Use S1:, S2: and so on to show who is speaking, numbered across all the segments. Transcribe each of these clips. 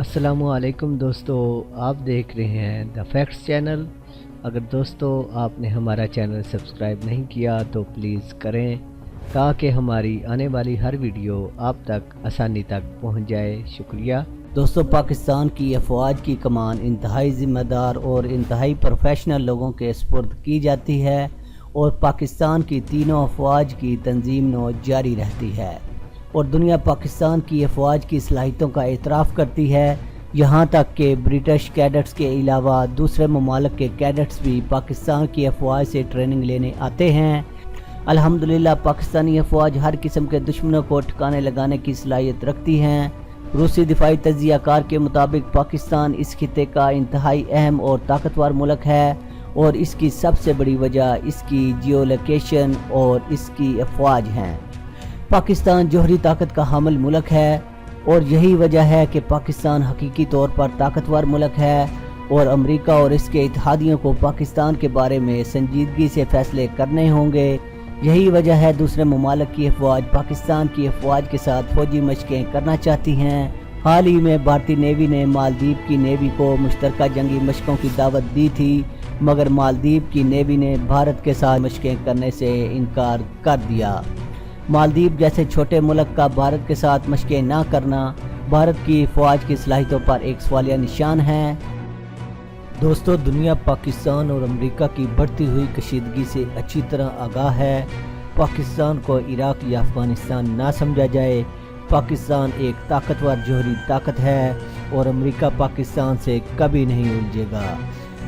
S1: السلام علیکم دوستو، آپ دیکھ رہے ہیں دا فیکٹس چینل۔ اگر دوستو آپ نے ہمارا چینل سبسکرائب نہیں کیا تو پلیز کریں تاکہ ہماری آنے والی ہر ویڈیو آپ تک آسانی تک پہنچ جائے۔ شکریہ
S2: دوستو، پاکستان کی افواج کی کمان انتہائی ذمہ دار اور انتہائی پروفیشنل لوگوں کے سپرد کی جاتی ہے اور پاکستان کی تینوں افواج کی تنظیم نو جاری رہتی ہے اور دنیا پاکستان کی افواج کی صلاحیتوں کا اعتراف کرتی ہے۔ یہاں تک کہ برٹش کیڈٹس کے علاوہ دوسرے ممالک کے کیڈٹس بھی پاکستان کی افواج سے ٹریننگ لینے آتے ہیں۔ الحمدللہ پاکستانی افواج ہر قسم کے دشمنوں کو ٹھکانے لگانے کی صلاحیت رکھتی ہیں۔ روسی دفاعی تجزیہ کار کے مطابق پاکستان اس خطے کا انتہائی اہم اور طاقتور ملک ہے اور اس کی سب سے بڑی وجہ اس کی جیو لوکیشن اور اس کی افواج ہیں۔ پاکستان جوہری طاقت کا حامل ملک ہے اور یہی وجہ ہے کہ پاکستان حقیقی طور پر طاقتور ملک ہے اور امریکہ اور اس کے اتحادیوں کو پاکستان کے بارے میں سنجیدگی سے فیصلے کرنے ہوں گے۔ یہی وجہ ہے دوسرے ممالک کی افواج پاکستان کی افواج کے ساتھ فوجی مشقیں کرنا چاہتی ہیں۔ حال ہی میں بھارتی نیوی نے مالدیپ کی نیوی کو مشترکہ جنگی مشقوں کی دعوت دی تھی، مگر مالدیپ کی نیوی نے بھارت کے ساتھ مشقیں کرنے سے انکار کر دیا۔ مالدیپ جیسے چھوٹے ملک کا بھارت کے ساتھ مشقیں نہ کرنا بھارت کی فوج کی صلاحیتوں پر ایک سوالیہ نشان ہے۔ دوستو، دنیا پاکستان اور امریکہ کی بڑھتی ہوئی کشیدگی سے اچھی طرح آگاہ ہے۔ پاکستان کو عراق یا افغانستان نہ سمجھا جائے۔ پاکستان ایک طاقتور جوہری طاقت ہے اور امریکہ پاکستان سے کبھی نہیں الجھے گا۔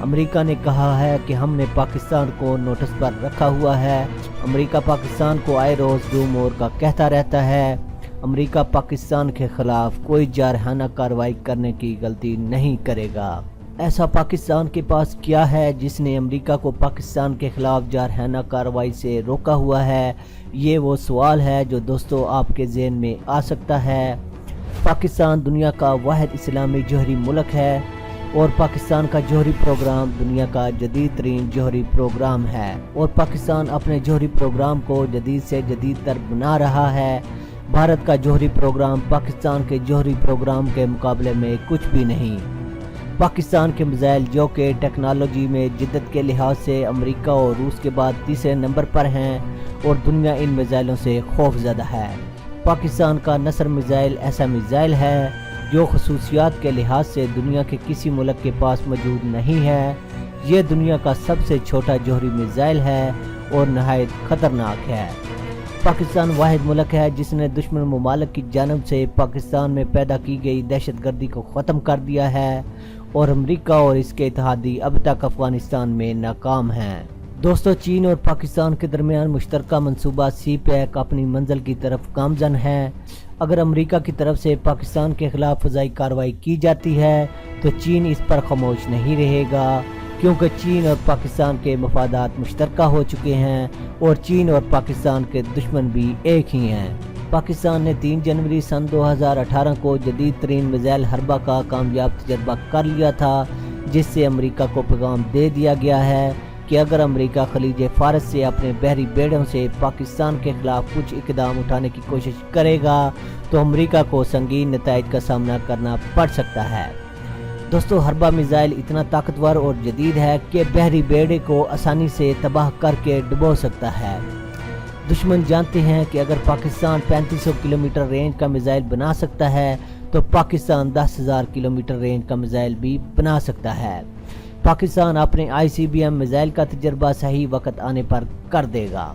S2: امریکہ نے کہا ہے کہ ہم نے پاکستان کو نوٹس پر رکھا ہوا ہے۔ امریکہ پاکستان کو آئے روز دو مور کا کہتا رہتا ہے۔ امریکہ پاکستان کے خلاف کوئی جارحانہ کارروائی کرنے کی غلطی نہیں کرے گا۔ ایسا پاکستان کے پاس کیا ہے جس نے امریکہ کو پاکستان کے خلاف جارحانہ کارروائی سے روکا ہوا ہے؟ یہ وہ سوال ہے جو دوستو آپ کے ذہن میں آ سکتا ہے۔ پاکستان دنیا کا واحد اسلامی جوہری ملک ہے اور پاکستان کا جوہری پروگرام دنیا کا جدید ترین جوہری پروگرام ہے اور پاکستان اپنے جوہری پروگرام کو جدید سے جدید تر بنا رہا ہے۔ بھارت کا جوہری پروگرام پاکستان کے جوہری پروگرام کے مقابلے میں کچھ بھی نہیں۔ پاکستان کے میزائل جو کہ ٹیکنالوجی میں جدت کے لحاظ سے امریکہ اور روس کے بعد تیسرے نمبر پر ہیں اور دنیا ان میزائلوں سے خوف زدہ ہے۔ پاکستان کا نصر میزائل ایسا میزائل ہے جو خصوصیات کے لحاظ سے دنیا کے کسی ملک کے پاس موجود نہیں ہے۔ یہ دنیا کا سب سے چھوٹا جوہری میزائل ہے اور نہایت خطرناک ہے۔ پاکستان واحد ملک ہے جس نے دشمن ممالک کی جانب سے پاکستان میں پیدا کی گئی دہشت گردی کو ختم کر دیا ہے اور امریکہ اور اس کے اتحادی اب تک افغانستان میں ناکام ہیں۔ دوستو، چین اور پاکستان کے درمیان مشترکہ منصوبہ سی پیک اپنی منزل کی طرف گامزن ہے۔ اگر امریکہ کی طرف سے پاکستان کے خلاف فضائی کارروائی کی جاتی ہے تو چین اس پر خاموش نہیں رہے گا، کیونکہ چین اور پاکستان کے مفادات مشترکہ ہو چکے ہیں اور چین اور پاکستان کے دشمن بھی ایک ہی ہیں۔ پاکستان نے 3 جنوری سن 2018 کو جدید ترین میزائل حربہ کا کامیاب تجربہ کر لیا تھا، جس سے امریکہ کو پیغام دے دیا گیا ہے کہ اگر امریکہ خلیج فارس سے اپنے بحری بیڑوں سے پاکستان کے خلاف کچھ اقدام اٹھانے کی کوشش کرے گا تو امریکہ کو سنگین نتائج کا سامنا کرنا پڑ سکتا ہے۔ دوستو، حربہ میزائل اتنا طاقتور اور جدید ہے کہ بحری بیڑے کو آسانی سے تباہ کر کے ڈبو سکتا ہے۔ دشمن جانتے ہیں کہ اگر پاکستان 3500 کلومیٹر رینج کا میزائل بنا سکتا ہے تو پاکستان 10,000 کلومیٹر رینج کا میزائل بھی بنا سکتا ہے۔ پاکستان اپنے ICBM میزائل کا تجربہ صحیح وقت آنے پر کر دے گا۔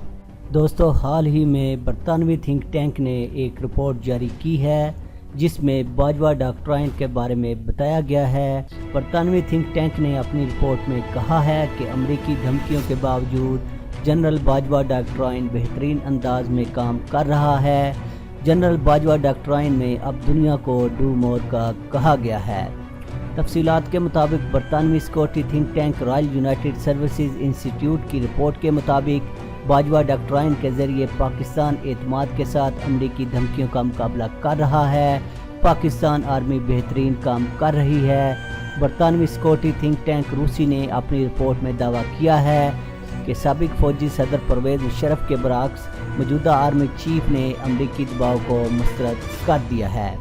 S2: دوستو، حال ہی میں برطانوی تھنک ٹینک نے ایک رپورٹ جاری کی ہے جس میں باجوہ ڈاکٹرائن کے بارے میں بتایا گیا ہے۔ برطانوی تھنک ٹینک نے اپنی رپورٹ میں کہا ہے کہ امریکی دھمکیوں کے باوجود جنرل باجوہ ڈاکٹرائن بہترین انداز میں کام کر رہا ہے۔ جنرل باجوہ ڈاکٹرائن میں اب دنیا کو ڈو مور کا کہا گیا ہے۔ تفصیلات کے مطابق برطانوی security think tank Royal United services انسٹی ٹیوٹ کی رپورٹ کے مطابق باجوہ ڈاکٹرائن کے ذریعے پاکستان اعتماد کے ساتھ امریکی دھمکیوں کا مقابلہ کر رہا ہے۔ پاکستان آرمی بہترین کام کر رہی ہے۔ برطانوی سیکورٹی تھنک ٹینک روسی نے اپنی رپورٹ میں دعویٰ کیا ہے کہ سابق فوجی صدر پرویز مشرف کے برعکس موجودہ آرمی چیف نے امریکی دباؤ کو مسترد کر دیا ہے۔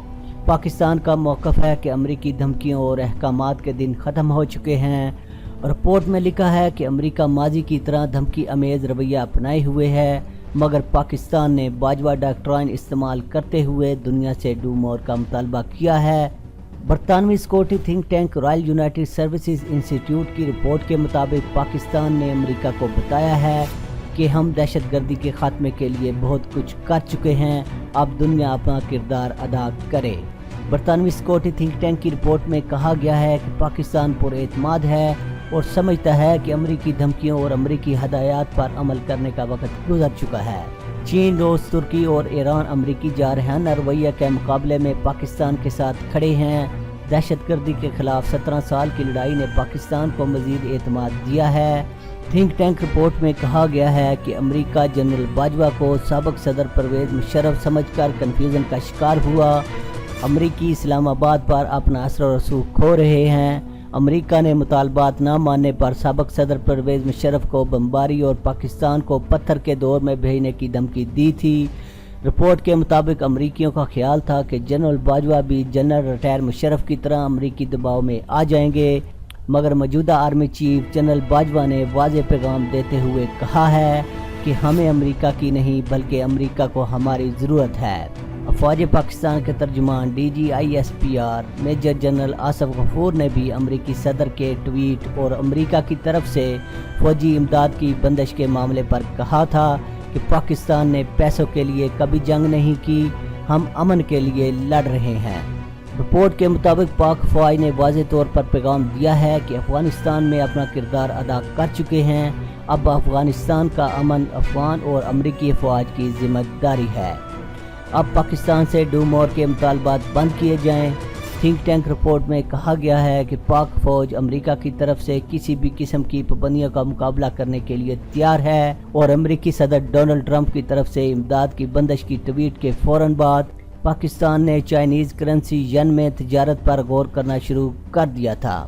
S2: پاکستان کا موقف ہے کہ امریکی دھمکیوں اور احکامات کے دن ختم ہو چکے ہیں۔ رپورٹ میں لکھا ہے کہ امریکہ ماضی کی طرح دھمکی امیز رویہ اپنائے ہوئے ہے، مگر پاکستان نے باجوہ ڈاکٹرائن استعمال کرتے ہوئے دنیا سے ڈو مور کا مطالبہ کیا ہے۔ برطانوی security think tank Royal United services انسٹی ٹیوٹ کی رپورٹ کے مطابق پاکستان نے امریکہ کو بتایا ہے کہ ہم دہشت گردی کے خاتمے کے لیے بہت کچھ کر چکے ہیں، اب دنیا اپنا کردار ادا کرے۔ برطانوی سیکورٹی تھنک ٹینک کی رپورٹ میں کہا گیا ہے کہ پاکستان پر اعتماد ہے اور سمجھتا ہے کہ امریکی دھمکیوں اور امریکی ہدایات پر عمل کرنے کا وقت گزر چکا ہے۔ چین، روس، ترکی اور ایران امریکی جارحانہ رویہ کے مقابلے میں پاکستان کے ساتھ کھڑے ہیں۔ دہشت گردی کے خلاف 17 سال کی لڑائی نے پاکستان کو مزید اعتماد دیا ہے۔ تھنک ٹینک رپورٹ میں کہا گیا ہے کہ امریکہ جنرل باجوہ کو سابق صدر پرویز مشرف سمجھ کر کنفیوژن کا شکار ہوا۔ امریکی اسلام آباد پر اپنا اثر و رسوخ کھو رہے ہیں۔ امریکہ نے مطالبات نہ ماننے پر سابق صدر پرویز مشرف کو بمباری اور پاکستان کو پتھر کے دور میں بھیجنے کی دھمکی دی تھی۔ رپورٹ کے مطابق امریکیوں کا خیال تھا کہ جنرل باجوہ بھی جنرل ریٹائر مشرف کی طرح امریکی دباؤ میں آ جائیں گے، مگر موجودہ آرمی چیف جنرل باجوہ نے واضح پیغام دیتے ہوئے کہا ہے کہ ہمیں امریکہ کی نہیں بلکہ امریکہ کو ہماری ضرورت ہے۔ افواج پاکستان کے ترجمان D G I S P R major general Asif Ghafoor نے بھی امریکی صدر کے ٹویٹ اور امریکہ کی طرف سے فوجی امداد کی بندش کے معاملے پر کہا تھا کہ پاکستان نے پیسوں کے لیے کبھی جنگ نہیں کی، ہم امن کے لیے لڑ رہے ہیں۔ رپورٹ کے مطابق پاک فوج نے واضح طور پر پیغام دیا ہے کہ افغانستان میں اپنا کردار ادا کر چکے ہیں، اب افغانستان کا امن افغان اور امریکی افواج کی ذمہ داری ہے۔ اب پاکستان سے ڈو مور کے مطالبات بند کیے جائیں۔ تھنک ٹینک رپورٹ میں کہا گیا ہے کہ پاک فوج امریکہ کی طرف سے کسی بھی قسم کی پابندیوں کا مقابلہ کرنے کے لیے تیار ہے، اور امریکی صدر ڈونلڈ ٹرمپ کی طرف سے امداد کی بندش کی ٹویٹ کے فوراً بعد پاکستان نے چائنیز کرنسی ین میں تجارت پر غور کرنا شروع کر دیا تھا۔